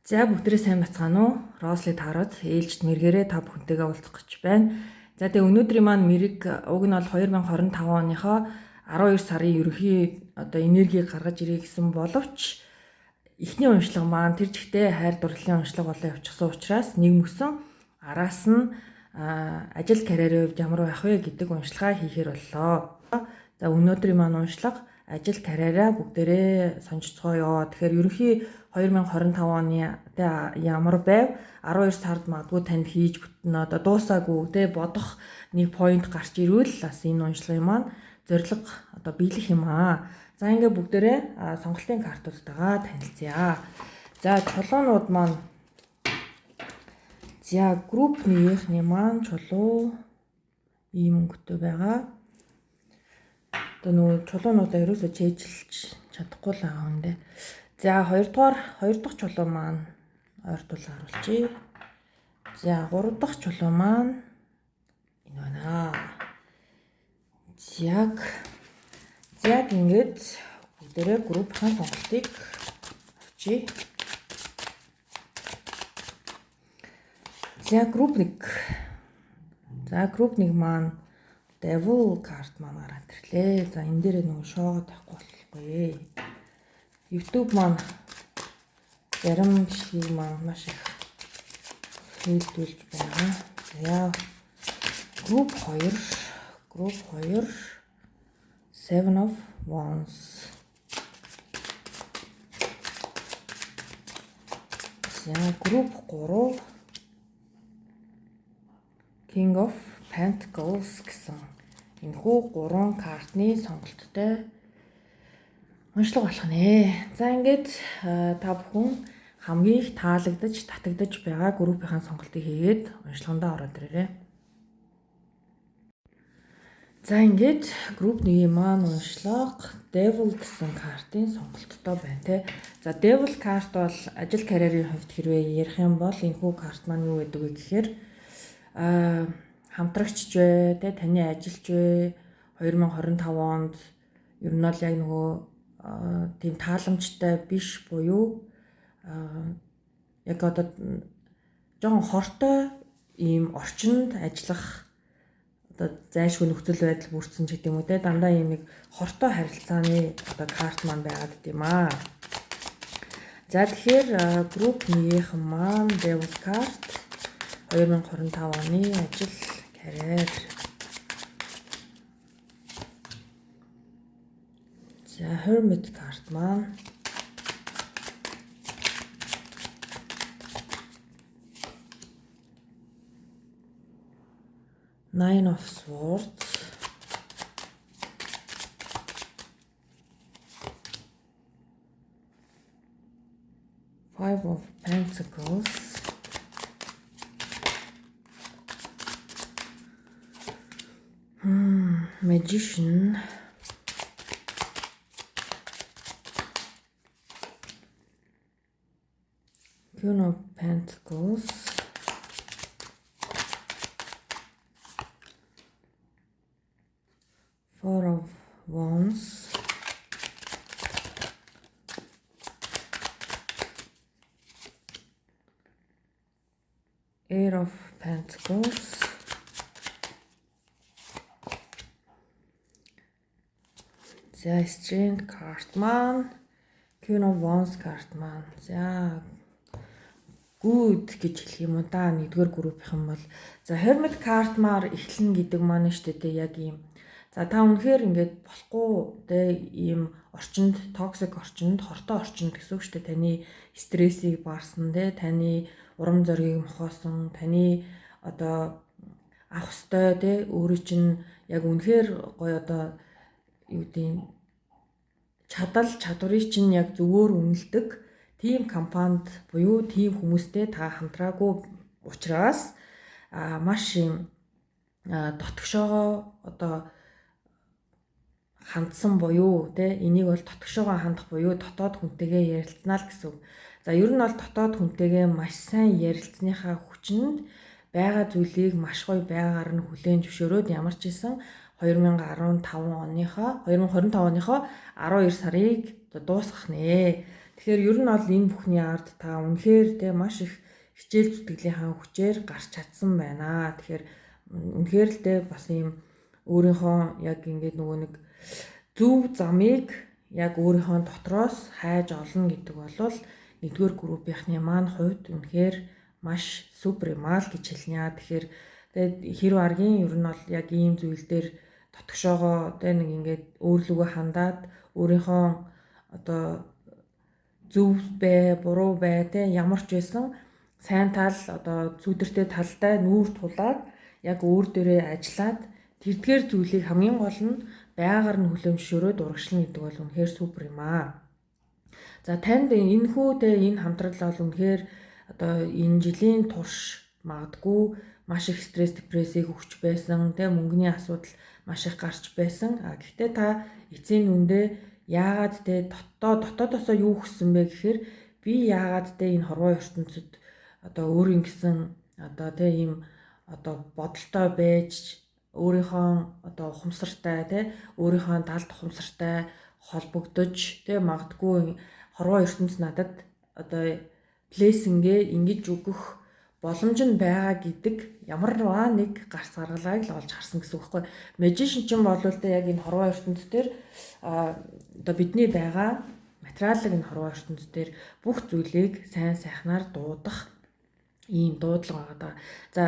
За бүгдээрээ сайн бацгаана уу? Росли таарад ээлжид мэргээрээ та бүхэнтэйгээ уулзах гэж байна. За тэгээ өнөөдрийн маань мэрэг уг нь бол 2025 оныхоо 12 сарын ерөнхий энергийг гаргаж ирээ гэсэн боловч эхний уншлага маань тэр жигтэй хайр дурлалын уншлага болоо явчихсан учраас нэг мөсөн араас нь ажил карьерийн хувьд ямар байх вэ гэдэг уншлагаа хийхээр боллоо. За өнөөдрийн маань уншлага ажил карьераа бүгдээрээ сонирцгоё. Тэгэхээр ерөнхий 2025 оны ямар байв 12 сард магадгүй танд хийж бүтэн дуусаагүй бодох нэг point гарч ирвэл бас энэ уншлагын маань зорилго биелэх юм аа. За ингээ бүгдээрээ сонголтын картуудтайгаа танилцъя. За чулуунууд маань за групп нэгний маань чулуу ийм өнгөтэй байгаа. Нөгөө чулуунуудаа ерөөсөө чэйжилж чадахгүй л байгаа юм дэ. За хоёр дахь чулуу маань ойртуул харуулъя. За гурав дахь чулуу маань энэ байна. Яг ингээд бүгдээрээ группийн сонголтыг авчи. За групп 1. За групп 1 маань Devil card маань гараад ирлээ. За энэ дээр нөгөө шоогоо тавихгүй болохгүй. YouTube маань зарим бичлэгийг маань маш их хэлдүүлж байна. За групп 2 Seven of Wands. За групп 3 King of Pentacles гэсэн энэхүү 3 картны сонголттой уншлага болох нэ. За ингээд та бүхэн хамгийн их таалагдж, татагдж байгаа группийн сонголтыг хийгээд уншлагандаа ороод ирээрэй. За ингээд групп 1-ийн маань уншлага Devil гэсэн картын сонголттой байна те. За Devil карт бол ажил карьерийн хувьд хэрвээ ярих юм бол энэхүү карт маань юу гэдэг вэ гэхээр хамтрагч вэ те таны ажилч вэ 2025 онд ер нь бол яг нөгөө тийм тааламжтай биш буюу яг жоохон хортой ийм орчинд ажиллах зайлшгүй нөхцөл байдал бүрдсэн ч гэдэг юм уу те дандаа ийм нэг хортой харилцааны карт маань байгаад гэдэм аа. За тэгэхээр групп 1-ийнхэн маань Devil карт 2025 оны ажил карьер. За Hermit карт маань Nine of Swords. Five of Pentacles. Magician. Queen of Pentacles. Four of Wands. Eight of Pentacles. За Strength карт маань Queen of Wands карт маань за good гэж хэлэх юм уу да нэгдүгээр группийнхэн бол за Hermit карт маар эхлэн гэдэг маань шүү дээ яг ийм за та үнэхээр ингээд болохгүй те ийм орчинд токсик орчинд хортой орчинд гэсэн үг шүү дээ таны стрессийг баарсан те таны урам зоригийг мохоосон таны авах ёстой те өөрөө чинь яг үнэхээр гоё юу гэдэг чадварыг чинь яг зөвөр үнэлдэг тийм компанид буюу тийм хүмүүстэй та хамтраагүй учраас маш юм дотгошоогоо хандсан буюу те энийг бол дотгошоогоо хандах буюу дотоод хүнтэйгээ ярилцсанаа л гэсэн үг. За ер нь бол дотоод хүнтэйгээ маш сайн ярилцсаныхаа хүчинд байгаа зүйлийг маш гоё байгаагаар нь хүлээн зөвшөөрөөд ямар ч хэлсэн 2025 оныхоо 12 сарыг дуусгах нэ. Тэгэхээр ер нь бол энэ бүхний ард та үнэхээр те маш их хичээл зүтгэлийнхаа хүчээр гарч чадсан байна. Тэгэхээр үнэхээр л те бас ийм өөрийнхөө яг ингээд нөгөө нэг зөв замыг яг өөрийнхөө дотроос хайж олно гэдэг бол нэгдүгээр группийнхний маань хувьд үнэхээр маш супер юм аа л гэж хэлнэ. Тэгэхээр тэгээд хэрв аргийн ер нь бол яг ийм зүйл дээр дотгошоогоо тэ нэг ингээд өөрлөгөө хандаад өөрийнхөө одоо зөв бай, буруу бай тэ ямар ч байсан сайн тал одоо зүдэртэй талтай нүүр тулаад яг өөр дээрээ ажиллаад тэрдгээр зүйлийг хамгийн гол нь байгаар нь хүлэмжшөөрөөд урагшлна гэдэг бол үнэхээр супер юм аа. За танд энэ хүү тэ энэ хамтрал бол үнэхээр одоо энэ жилийн турш магадгүй маш их стресс, депрессийг өгч байсан, тэ мөнгөний асуудал маш их гарч байсан. Гэхдээ та эцсийн нүндээ яагаад тэ дотоодосоо юу хүссэн бэ гэхээр би яагаад тэ энэ хорвоо ертөнцид одоо өөрийн гэсэн одоо тэ ийм одоо бодолтой байж өөрийнхөө одоо ухамсартай тэ өөрийнхөө далд ухамсартай холбогдож тэ магадгүй хорвоо ертөнц надад одоо блессингээ ингэж өгөх боломж нь байгаа гэдэг ямарваа нэг гарц гаргалгааг л олж харсан гэсэн үг байхгүй. Magician ч юм бол тэ яг энэ хорвоо ертөнц дээр одоо бидний байгаа материалын энэ хорвоо ертөнц дээр бүх зүйлийг сайн сайхнаар дуудах ийм дуудлага байгаа. За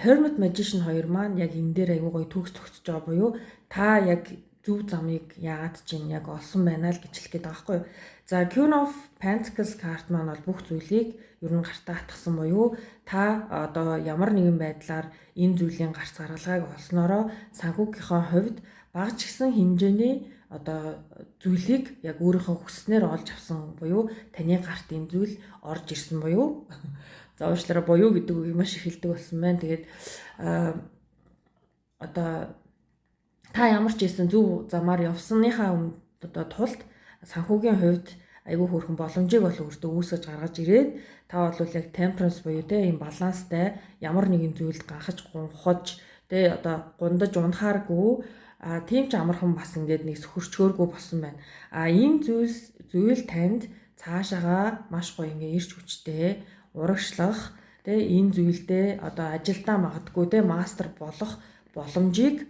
Hermit Magician 2 маань яг энэ дээр аягүй гоё төгс төгсөж байгаа буюу та яг зөв замыг яагаад чинь яг олсон байна л гэж хэлэх гээд байгаа байхгүй юу. За Queen of Pentacles карт маань бол бүх зүйлийг ер нь гартаа хатгсан буюу та одоо ямар нэгэн байдлаар энэ зүйлийн гарц гаргалгааг олсноороо санхүүгийнхаа хувьд багц гисэн хэмжээний одоо зүйлийг яг өөрийнхөө хүснээр олж авсан буюу таны гарт энэ зүйл орж ирсэн буюу за уучлаарай буюу гэдэг үгийг маш их хэлдэг болсон байна. Тэгээд одоо та ямар ч байсан зөв замаар явсныхаа одоо тулд санхүүгийн хувьд айгүй хөөрхөн боломжийг бол өөртөө үүсгэж гаргаж ирээд та бол яг temperance буюу те ийм баланстай ямар нэгэн зүйлд ганхаж гунхаж те одоо гундаж унахааргүй тийм ч амархан бас ингээд нэг сөхөрчгөөргүй болсон байна. Энэ зүйл танд цаашаага маш гоё ингээ ирч хүчтэй урагшлах те энэ зүйлдээ одоо ажилдаа магадгүй те мастер болох боломжийг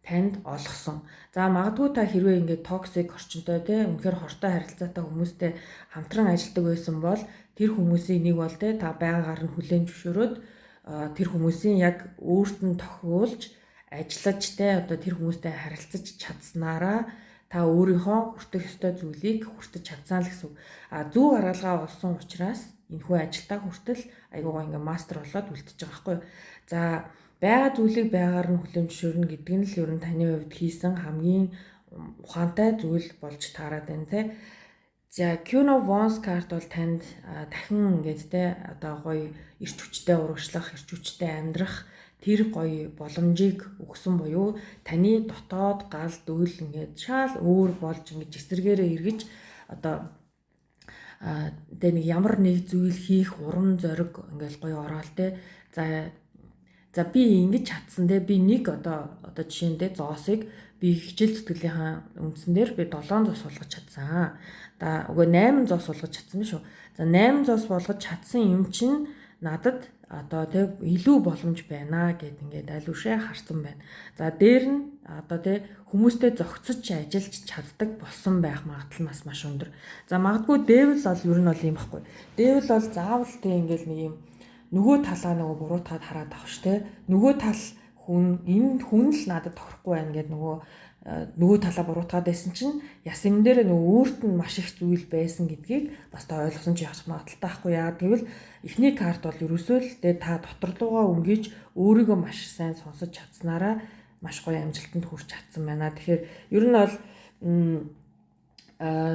танд олгосон. За магадгүй та хэрвээ ингээд токсик орчинтой те үнэхээр хортой харилцаатай хүмүүстэй хамтран ажилладаг байсан бол тэр хүмүүсийн нэг бол те та байгаагаар нь хүлээн зөвшөөрөөд тэр хүмүүсийн яг өөрт нь тохиулж ажиллаж те одоо тэр хүмүүстэй харилцаж чадсанараа та өөрийнхөө хүртэх ёстой зүйлийг хүртэж чадсан л гэсэн. Зөв аргалгаа олсон учраас энэхүү ажилтаа хүртэл айгуугаа ингээ мастер болоод үлдчихэж байгаа байхгүй юу. За байгаа зүйлийг байгаар нь хүлэмжшөөрнө гэдэг нь л ер нь таны хувьд хийсэн хамгийн ухаантай зүйл болж таарад байна те. За Queen of Wands карт бол танд дахин ингээд те одоо гоё ирч хүчтэй урагшлах, ирч хүчтэй амьдрах тэр гоё боломжийг өгсөн буюу таны дотоод гал дүүл ингээд шал өөр болж ингээд эсрэгээрээ эргэж одоо тэ нэг ямар нэг зүйл хийх урам зориг ингээд гоё ороод те. За би ингэж чадсан те би нэг одоо жишээндээ зоосыг би хичээл зүтгэлийнхаа үндсэн дээр би 7 зоос болгож чадсан. За үгүй 8 зоос болгож чадсан биш үү. За 8 зоос болгож чадсан юм чинь надад одоо те илүү боломж байна гэд ингээд аль үшээ харсан байна. За дээр нь одоо те хүмүүстэй зохицож ажиллаж чаддаг болсон байх магадлал нас маш өндөр. За магадгүй devil бол ер нь бол юм баггүй. Devil бол заавал те ингээд нэг юм нөгөө талаа нөгөө буруутгаад хараад авах ш те. Нөгөө тал хүн энэ хүн л надад тохирохгүй байна гэд нөгөө талаа буруутгаад байсан чинь яс энэ дээр нөгөө өөрт нь маш их зүйл байсан гэдгийг бас та ойлгосон ч яах магадaltaй байхгүй яа. Тэгвэл эхний карт бол ерөөсөө л тэ та доторлуугаа өнгөж өөрийгөө маш сайн сонсож чадсанараа маш гоё амжилтанд хүрч чадсан байна. Тэгэхээр ер нь бол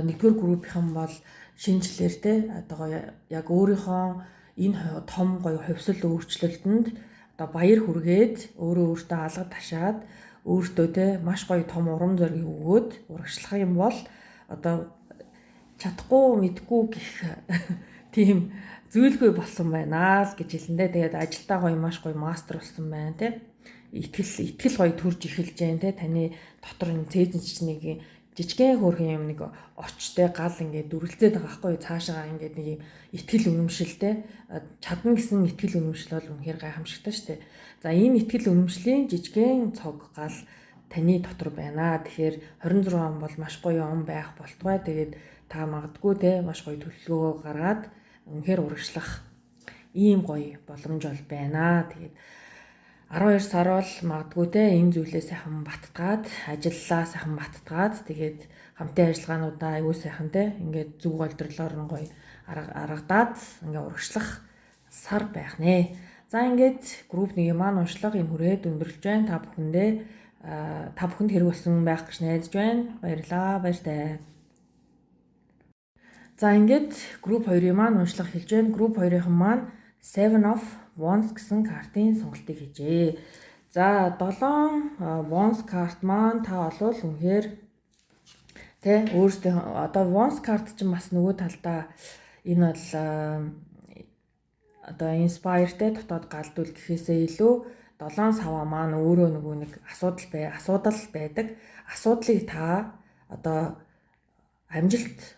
нэгдүгээр группийнхан бол шинжлэлээр те одоо яг өөрийнхөө энэ том гоё хувьсэл өөрчлөлтөнд одоо баяр хүргээд өөртөө алга ташаад өөртөө те маш гоё том урам зориг өгөөд урагшлах юм бол одоо чадахгүй мэдгүй гэх тийм зүйлгүй болсон байна л гэж хэлэндээ. Тэгээд ажилдаа гоё маш гоё мастер болсон байна те. Итгэл гоё төрж эхэлж जैन те таны дотор энэ цээзэнчнийг жижигхэн хөөрхөн юм нэг очтой гал ингээд дүрлцээд байгаа байхгүй юу? Цаашаа ингээд нэг юм итгэл үнэмшилтэй чадна гэсэн итгэл үнэмшил бол үнэхээр гайхамшигтай шүү дээ. За энэ итгэл үнэмшлийн жижигхэн цог гал таны дотор байна. Тэгэхээр 26 он бол маш гоё он байх болтугай. Тэгээд та магадгүй те маш гоё төлөвлөгөө гаргаад үнэхээр урагшлах ийм гоё боломж бол байна. Тэгээд 12 сар бол магадгүй те энэ зүйлээ сайхан баттгаад, ажиллалаа сайхан баттгаад тэгээд хамтын ажиллагаануудаа аюул сайхан те ингээд зүг голдрлоор нь гоё аргадаад ингээд урагшлах сар байх нэ. За ингээд групп 1-ийн маань уншлага энэ хүрээд өндөрлж байна. Та бүхэнд хэрэг болсон байх гэж найдаж байна. Баярлалаа. Баяртай. За ингээд групп 2-ийн маань уншлага хэлж байна. Групп 2-ын маань Seven of Wands гэсэн картын сонголтыг хийжээ. За 7 Wands карт маань та болвол үнэхээр тэ өөртөө одоо Wands карт чинь бас нөгөө талдаа энэ бол одоо inspireтэй дотоод галдуул гэхээсээ илүү 7 сава маань өөрөө нөгөө нэг асуудал байдаг. Асуудлыг та одоо амжилт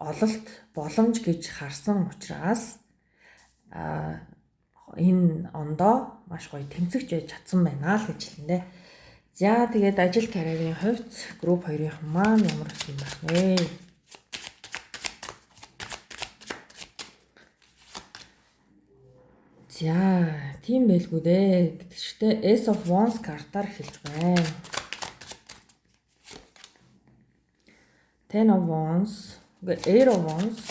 ололт боломж гэж харсан учраас энэ ондоо маш гоё тэмцэгч байж чадсан байна л гэж хэлнэ. За тэгээд ажил карьерийн хувьд групп 2-ын маань ямар юм байх вэ? За тийм байлгүй дээ. Гэхдээ Ace of Wands картаар хэлж байна. Ten of Wands, Eight of Wands.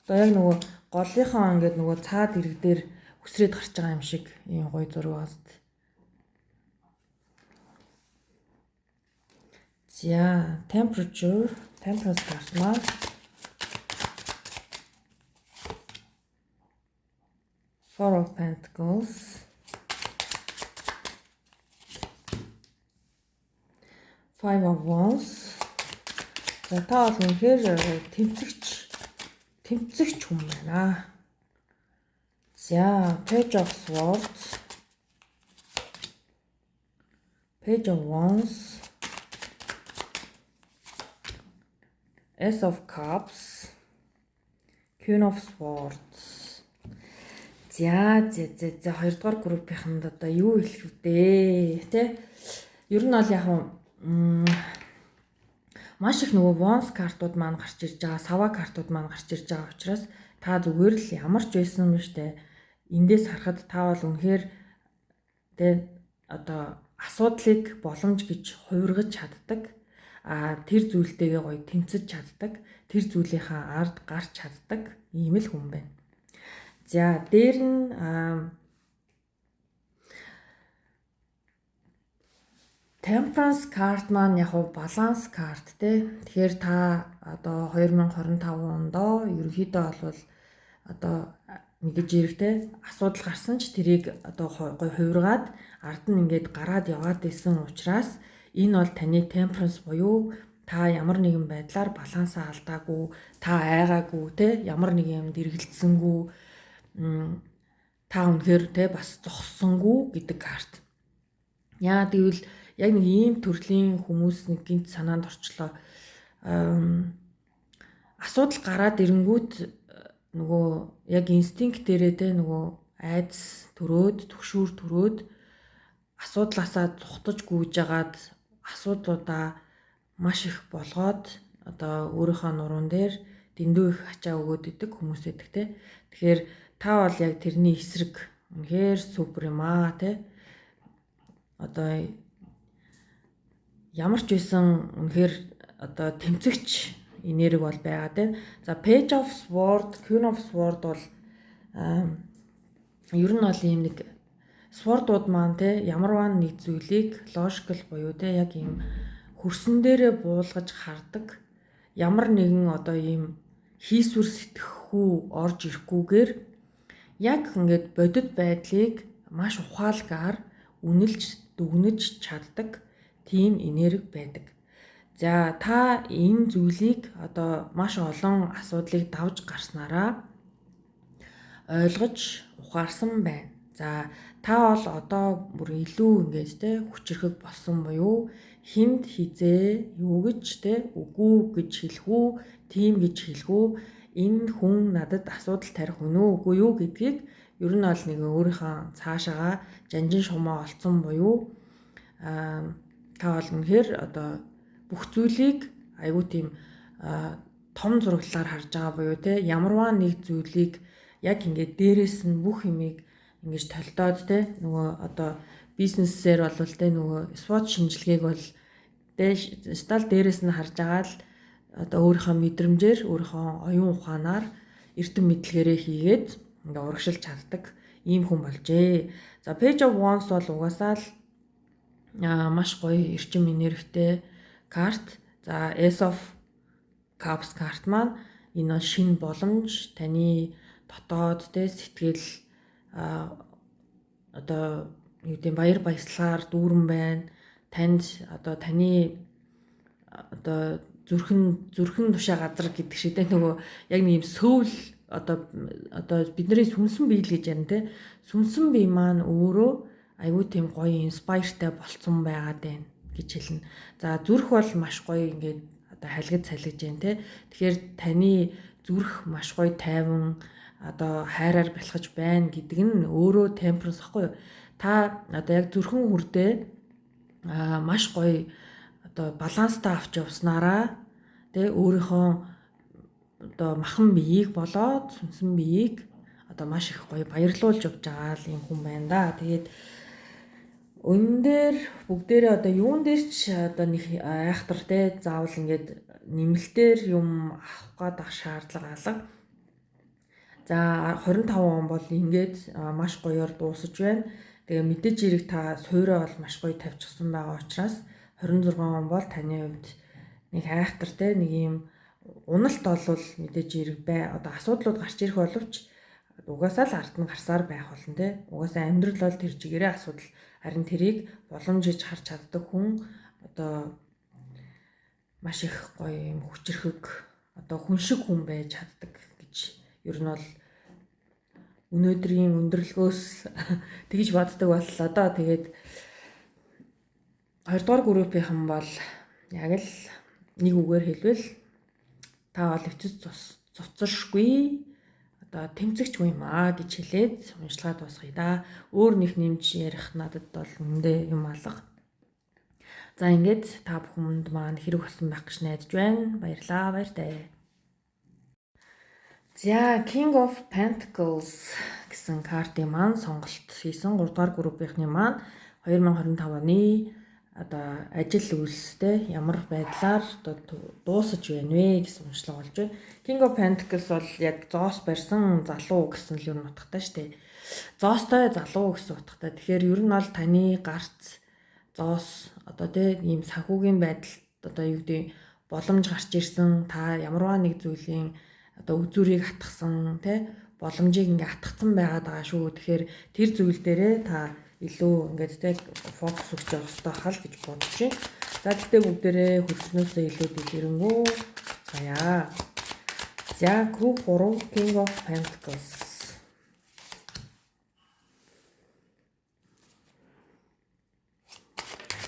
Одоо яг нөгөө голынхоо ингээд нөгөө цаад ирэг дээр үсрээд гарч байгаа юм шиг ийм гоё зураг баст. За Temperance карт маань Four of Pentacles, Five of Wands. За та бол үнэхээр тэмцэгч хүн байна. За Page of Swords, Page of Wands, Ace of Cups, Queen of Swords. За хоёрдугаар группийнхэнд одоо юу хэлэх вэ те? Ер нь бол яг маш их нөгөө Wands картууд маань гарч ирж байгаа, Sava картууд маань гарч ирж байгаа учраас та зүгээр л ямар ч байсан юм штэ. Эндээс харахад та бол үнэхээр те одоо асуудлыг боломж гэж хувиргаж чаддаг. Тэр зүйлтэйгээ гоё тэмцэж чаддаг. Тэр зүйлийнхаа ард гарч чаддаг ийм л хүн байна. За дээр нь Temperance карт маань яг баланс карт те. Тэгэхээр та одоо 2025 онд ерөнхийдөө бол одоо мэдээж хэрэгтэй асуудал гарсан ч тэрийг одоо гоё хувиргаад ард нь ингээд гараад яваад исэн учраас энэ бол таны temperance буюу та ямар нэгэн байдлаар балансаа алдаагүй, та айгаагүй те ямар нэг юм дэргэлдсэнгүй та үнэхээр те бас зогссонгүй гэдэг карт. Яа гэвэл яг нэг ийм төрлийн хүмүүс нэг гинт санаанд орчлоо. Асуудал гараад ирэнгүүт нөгөө яг инстинкт дээрээ те нөгөө айдас төрөөд, түгшүүр төрөөд асуудлаасаа зүхтаж гүйж агаад асуудлуудаа маш их болгоод одоо өөрийнхөө нуруунд дээр дэндүү их ачаа өгөөд идэг хүмүүс байдаг те. Тэгэхээр та бол яг тэрний эсрэг үнэхээр супер юм те. Одоо ямар ч байсан үнэхээр одоо тэмцэгч энерги бол байгаа те. За Page of Sword, Queen of Sword бол ер нь бол ийм нэг swordууд маань те ямарваа нэг зүйлийг logical буюу те яг ийм хөрсөн дээрээ буулгаж хардаг. Ямар нэгэн одоо ийм хийсвэр сэтгэхгүй орж ирэхгүйгээр яг ингээд бодит байдлыг маш ухаалгаар үнэлж дүгнэж чаддаг тийм энерги байдаг. За та энэ зүйлийг одоо маш олон асуудлыг давж гарснараа ойлгож ухаарсан байна. За та бол одоо бүр илүү ингэж те хүчрхэг болсон буюу хинд хизээ юу гэж те үгүй гэж хэлэх үү, тийм гэж хэлэх үү, энэ хүн надад асуудал тарих үнэ үгүй юу гэдгийг ер нь бол нэг өөрийнхөө цаашаага жанжин шумаа олцсон буюу та бол үнэхээр одоо бүх зүйлийг айгүй тийм том зураглалаар харж байгаа буюу те ямарваа нэг зүйлийг яг ингээд дээрээс нь бүх юмыг ингэж толдоод те нөгөө одоо бизнесээр болвол те нөгөө SWOT шинжилгээг бол стал дээрээс нь харж байгаа л одоо өөрийнхөө мэдрэмжээр өөрийнхөө оюун ухаанаар эрдэм мэдлэгээрээ хийгээд ингээ урагшилж чаддаг ийм хүн болжээ. За Page of Wands бол угаасаа л маш гоё эрчим энергитэй карт. За Ace of Cups карт маань энэ бол шинэ боломж, таны дотоод те сэтгэл одоо юу гэдэг баяр баясгалаар дүүрэн байна. Танд одоо таны одоо зүрхэн тушаа газар гэдэг шиг те нөгөө яг нэг юм сөүл одоо бидний сүнсэн бие л гэж ярина те. Сүнсэн бие маань өөрөө айгүй тийм гоё инспайртай болцсон байгаад байна гэж хэлнэ. За зүрх бол маш гоё ингээд одоо халигд салгиж байна те. Тэгэхээр таны зүрх маш гоё тайван одоо хайраар бэлхэж байна гэдэг нь өөрөө темперанс ахгүй юу? Та одоо яг зүрхэн хүрдээ маш гоё одоо баланстай авч явснараа тэ өөрийнхөө одоо махан биеийг болоод сүнсэн биеийг одоо маш их гоё баярлуулж явж байгаа л юм хүн байна да. Тэгээд өнөн дээр бүгдээрээ одоо юун дээр ч одоо нэг айхтар те заавал ингээд нэмэлтээр юм авах гад шаардлага алга. За 25 он бол ингээд маш гоёор дуусаж байна. Тэгээ мэдээж хэрэг та суураа бол маш гоё тавьчихсан байгаа учраас 26 он бол таны хувьд нэг айхтар те нэг юм уналт болвол мэдээж хэрэг одоо асуудлууд гарч ирэх боловч угаасаа л ард нь гарсаар байх болно те. Угаасаа амьдрал бол тэр чигээрээ асуудал харин тэрийг боломж гэж харж чаддаг хүн одоо маш их гоё юм хүчрхэг одоо хүн шиг хүн байж чаддаг гэж ер нь бол өнөөдрийн өндөрлгөөс тэгж боддог боллоо доо. Тэгээд 2 дугаар группийнхан бол яг л нэг үгээр хэлбэл та бол эцэс цуцаршгүй одоо тэмцэгчгүй юм аа гэж хэлээд уншлагаа дуусгая да. Өөр нэг нэмж ярих надад бол үндэ юм алга. За ингээд та бүхэнд маань хэрэг болсон байх гэж найдаж байна. Баярлалаа, баяртай. За King of Pentacles гэсэн картын маань сонголт хийсэн 3 дугаар группийнхны маань 2025 оны одоо ажил үйлстэй ямар байдлаар одоо дуусаж байна вэ гэсэн уншлага болж байна. King of Pentacles бол яг зоос барьсан залуу гэсэн л юм утгатай шүү дээ. Зоостой залуу гэсэн утгатай. Тэгэхээр ер нь бол таны гарц зоос одоо тийм ийм санхүүгийн байдалд одоо юу гэдэг боломж гарч ирсэн, та ямарваа нэг зүйлийн одоо үзүүрийг атгсан тий боломжийг ингээ атгацсан байгаад байгаа шүү. Тэгэхээр тэр зүйл дээрээ та илүү ингээд тий фокус өгч явах хэрэгтэй хаа л гэж бодож байна. За тэгтээ бүгдээрээ хөрснөөсөө илүү дэлгэрэнгүй заяа. За group 3 King of Pentacles.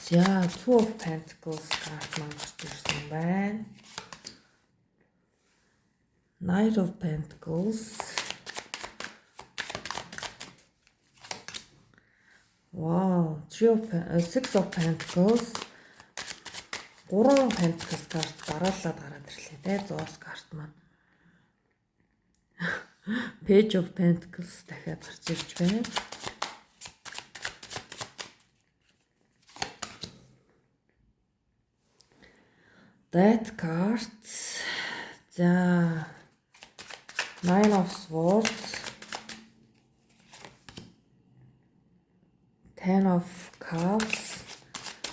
За Two of Pentacles карт маань гарч ирсэн байна. Knight of Pentacles. Wow, 6 of Pentacles. 3 Pentacles карт дараалаад гараад ирлээ те. Зоос карт маань. Page of Pentacles дахиад гарч ирж байна. That card. За 9 of Swords, 10 of Cups.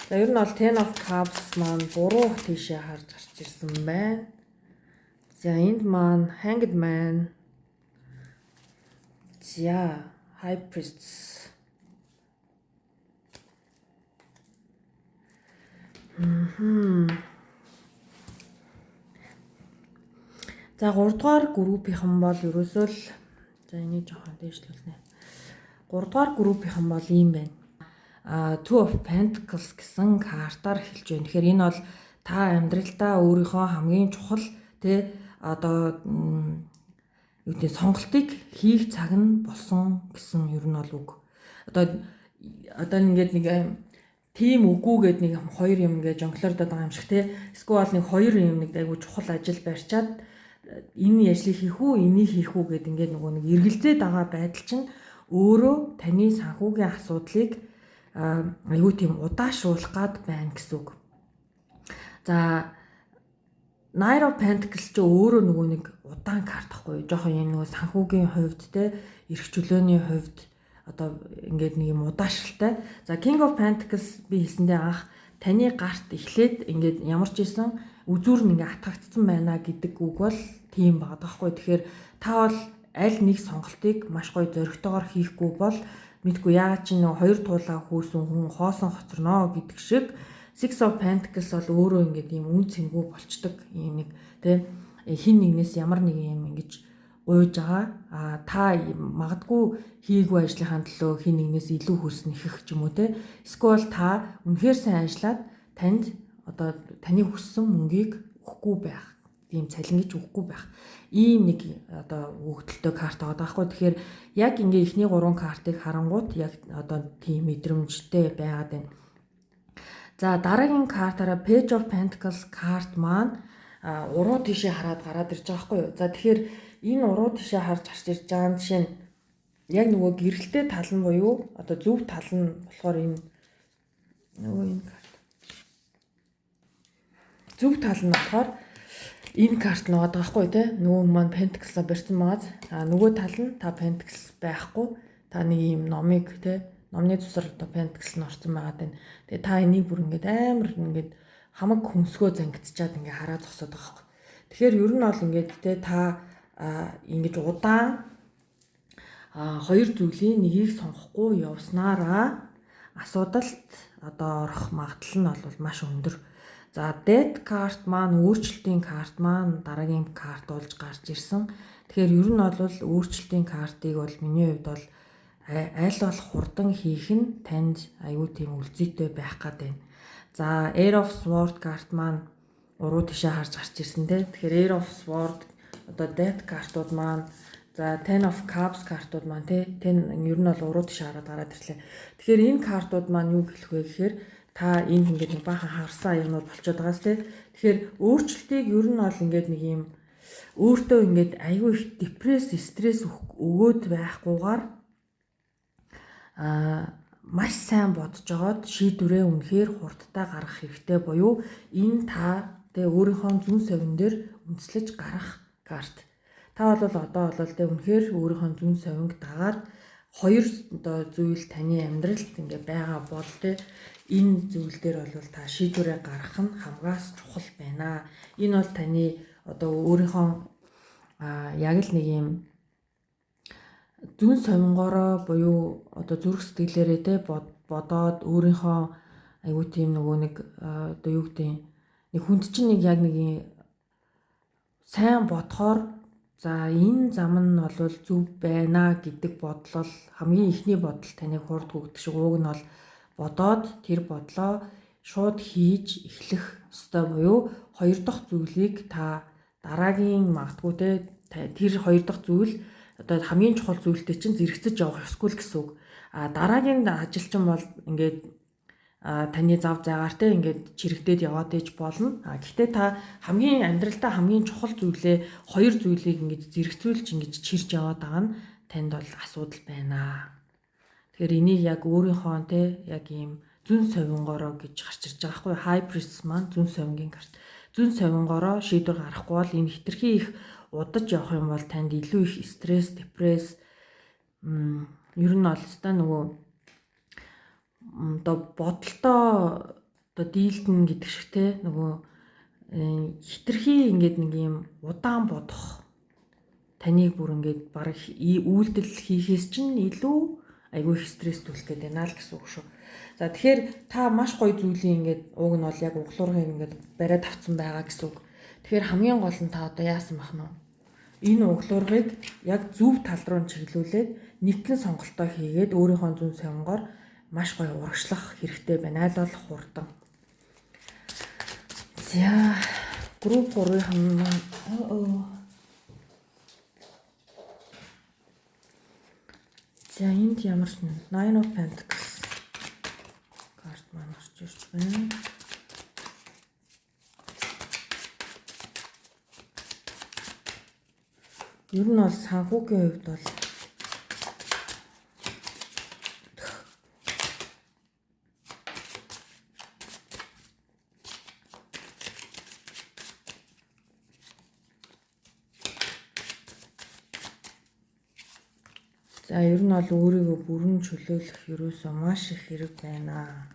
За ер нь бол 10 of Cups маань буруу тийшээ харж гарч ирсэн байна. За энд маань Hanged Man. За High Priestess. За 3 дугаар группийнхан бол ерөөсөө л за энийг жоохон дээшлүүлнэ. 3 3 дугаар группийнхан бол ийм байна. Two of Pentacles гэсэн картаар эхэлж байна. Тэгэхээр энэ бол та амьдралдаа өөрийнхөө хамгийн чухал одоо юу гэдэг сонголтыг хийх цаг нь болсон гэсэн ер нь бол үг. Одоо ингээд нэг тийм үгүй гээд нэг хоёр юм ингээд жонглордод байгаа юм шиг эсвэл нэг хоёр юм нэг айгу чухал ажил барьчаад энэ ажлыг хийх үү, энийг хийх үү гэд ингээд нөгөө нэг эргэлзээд байгаа байдал чинь өөрөө таны санхүүгийн асуудлыг айгу тийм удаашруулах гад байна гэсэн үг. За Nine of Pentacles ч өөрөө нөгөө нэг удаан карт байхгүй юу? Жохон юм нөгөө санхүүгийн хувьд эрх чөлөөний хувьд одоо ингээд нэг юм удаашралтай. За King of Pentacles би хэлсэндээ анх таны гарт эхлээд ингээд ямар ч ийсэн үзүүр нь ингээд атгагдсан байна гэдэг үг бол тийм байгаа байхгүй. Тэгэхээр та бол аль нэг сонголтыг маш гоё зоригтойгоор хийхгүй бол мэдгүй яагаад чи нэг хоёр туулаа хөөсөн хүн хоосон хоцорноо гэдэг шиг Six of Pentacles бол өөрөө ингээд юм үн цэнгүй болчдөг юм нэг хин нэгнээс ямар нэг юм ингэж гуйж байгаа. Та магадгүй хийгүү ажлынхаа төлөө хин нэгнээс илүү хөрснө ихэх ч юм уу эсвэл та үнэхээр сайн ажиллаад танд одоо таны хүссэн мөнгийг өгөхгүй байх. Тийм цалин гэж өгөхгүй байх. Ийм нэг одоо өгдөлтөй карт байгаа байхгүй. Тэгэхээр яг ингээ эхний 3 картыг харангуут яг одоо тийм мэдрэмжтэй байгаад байна. За дараагийн картаараа Page of Pentacles карт маань уруу тийшээ хараад гараад ирж байгаа байхгүй юу. За тэгэхээр энэ уруу тийшээ харж гарч ирж байгаа жишээ нь яг нөгөө гэрэлтэй тал нь буюу одоо зөв тал нь болохоор энэ карт. Зөв тал нь болохоор энэ карт нь байгаа байхгүй тий. Нөгөө маань Pentacles-а барьсан байгааз нөгөө тал нь та Pentacles байхгүй. Та нэг юм номыг тий номны тусар одоо Pentacles нь орсон байгаа тань. Тэгээ та энийг бүр ингээд амар ингээд хамаг хөмсгөө зангидчаад ингээд хараа зогсоод байгаа хэрэг. Тэгэхээр ер нь бол ингээд та ингэж удаан хоёр зүйлийн нэгийг сонгохгүй явснараа асуудалд одоо орох магадлал нь бол маш өндөр. За Death карт маань өөрчлөлтийн карт маань дараагийн карт болж гарч ирсэн. Тэгэхээр ер нь бол өөрчлөлтийн картыг бол миний хувьд бол аль болох хурдан хийх нь танд аюу тийм үлзийтэй байх гад байна. За Air of Sword карт маань уруу тийшээ харж гарч ирсэн дээ. Тэгэхээр Air of Sword одоо Death картууд маань за Ten of Cups картууд маань ten ер нь бол уруу тийшээ хараад гараад ирлээ. Тэгэхээр энэ картууд маань юу гэлэх вэ гэхээр та энд ингээд нэг баахан харсан юмнууд болчиход байгаас тэгэхээр өөрчлөлтийг ер нь бол ингээд нэг юм өөртөө ингээд аюу их стресс өгөөд байхгүйгээр маш сайн бодож жоод шийдвэрээ үнэхээр хурдтай гаргах хэрэгтэй буюу энэ та өөрийнхөө зүүн совин дээр үндэслэж гарах карт. Та бол одоо үнэхээр өөрийнхөө зүүн совинг дагаад хоёр одоо зүйл таны амьдралд ингээ байгаа бол энэ зүйл дээр бол та шийдвэрээ гаргах нь хамгаас чухал байна. Энэ бол таны одоо өөрийнхөө яг л нэг юм зүүн совингороо буюу одоо зүрх сэтгэлээрээ бодоод өөрийнхөө аюу тийм нөгөө нэг одоо юу гэдэг нэг хүнд чинь нэг яг нэг сайн бодохоор за энэ зам нь бол зөв байна гэдэг бодол хамгийн ихний бодол таныг хурд өгдөг шиг ууг нь бол бодоод тэр бодлоо шууд хийж эхлэх ёстой буюу хоёр дахь зүйлийг та дараагийн магадгүй тэр хоёр дахь зүйл одоо хамгийн чухал зүйлтэй чинь зэрэгцэж явах ёсгүй л гэсэн үг. Дараагийн ажил чинь бол ингээд таны зав заагаар ингээд чирэгдээд яваад иж болно. Гэхдээ та хамгийн амьдралдаа хамгийн чухал зүйлээ хоёр зүйлийг ингээд зэрэгцүүлж ингээд чирж яваад байгаа нь танд бол асуудал байна. Тэгэхээр энийг яг өөрийнхөө яг ийм зүүн совингороо гэж гарч ирж байгаа хгүй. High Priestess маань зүүн совингийн карт. Зүүн совингороо шийдвэр гаргахгүй бол энэ хитрхи их удаж явах юм бол танд илүү их стресс, депресс ер нь бол өстой нөгөө одоо бодолтой одоо дийлдэн гэдэг шиг нөгөө хитрхи ингээд нэг юм удаан бодох таныг бүр ингээд баг үйлдэл хийхээс чинь илүү айгүй их стресс төлөх гэдэг байна л гэсэн үг шүү. За тэгэхээр та маш гоё зүйлийн ингээд ууг нь бол яг углуурхыг ингээд бариад авцсан байгаа гэсэн үг. Тэгэхээр хамгийн гол нь та одоо яасан байх нь вэ? энэ углуургыг яг зөв тал руу чиглүүлээд нэгтлэн сонголтоо хийгээд өөрийнхөө зүүн сонгоор маш гоё урагшлах хэрэгтэй байна. Аль болох хурдан. За групп 3-ын за энд ямар ч Nine of Pentacles карт маань орж ирж байна. Ер нь бол санхүүгийн хувьд бол за ер нь бол өөрийгөө бүрэн чөлөөлөх ерөөсөө маш их хэрэг байна.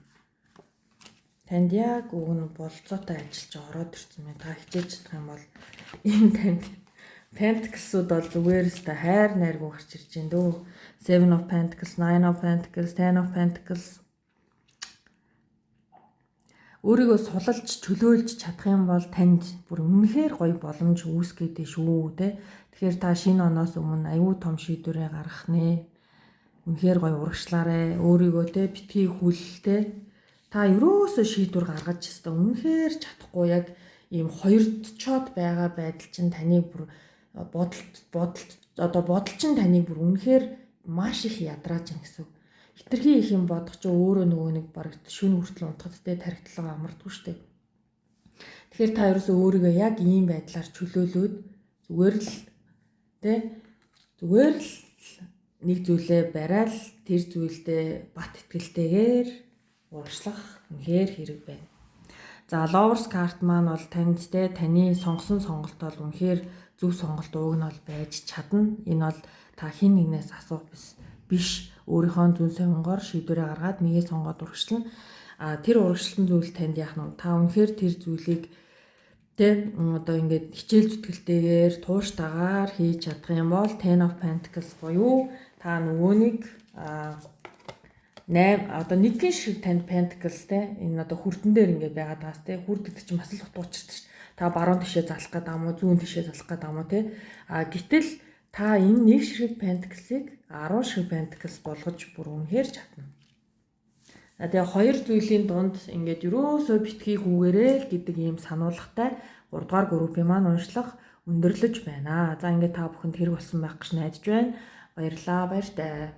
Танд яг уг нь болцоотой ажиллаж ороод ирсэн мэ та хичээж чадах юм бол энэ танд Pentacles-ууд бол зүгээрс та хайр найргүй гарч ирж байна дөө. Seven of Pentacles, Nine of Pentacles, Ten of Pentacles. Өөрийгөө сулалж чөлөөлж чадах юм бол танд бүр үнэхээр гоё боломж үүсгээд шүү те. Тэгэхээр та шинэ оноос өмнө аюу том шийдвэрээ гаргах нэ. Үнэхээр гоё урагшлаарэ. Өөрийгөө те битгий хүлтэй. Та ерөөсөө шийдвэр гаргаж өстө үнэхээр чадахгүй яг ийм хоёрдчоод байгаа байдал чинь таныг бүр бодол чинь таныг бүр үнэхээр маш их ядрааж ин гэсэн. Хитрхи их юм бодох ч өөрөө нөгөө нэг баг шүн хүртэл унтахад те тархитлага амардгүй штэ. Тэгэхээр та ерөөсөө өөрийгөө яг ийм байдлаар чөлөөлөөд зүгээр л нэг зүйлээ барайл тэр зүйлдээ бат итгэлтэйгээр урагшлах үнэхээр хэрэг байна. За Lovers карт маань бол танд те таны сонгосон сонголт бол үнэхээр зөв сонголт ууг нь бол байж чадна. Энэ бол та хин нэгнээс асуух биш. Өөрийнхөө зүүн сонгоор шийдвэрээ гаргаад нэгээ сонгоод урагшлна. Тэр урагшлсан зүйл танд яах нь та үнэхээр тэр зүйлийг тэ одоо ингээд хичээл зүтгэлтэйгээр тууштайгаар хийж чадах юм бол Ten of Pentacles буюу та нөгөөнийг 8 одоо нэгэн шиг танд Pentacles те энэ одоо хүрдэн дээр ингээд байгаад байгаас те хүрд гэдэг чинь бас л утгаучирдаг ш. Та баруун тишээ залах гэдэг юм уу зүүн тишээ залах гэдэг юм уу те гэтэл та энэ нэг шиг Pentacles-ыг 10 шиг Pentacles болгож бүр үнэхээр чадна. Тэгээ хоёр зүйлийн дунд ингээд ерөөсөө битгий гүгээрээ л гэдэг ийм сануулгатай 3 дугаар группийн маань уншлах өндөрлөж байна. За ингээд та бүхэнд хэрэг болсон байх гэж найдаж байна. Баярлалаа, баяртай.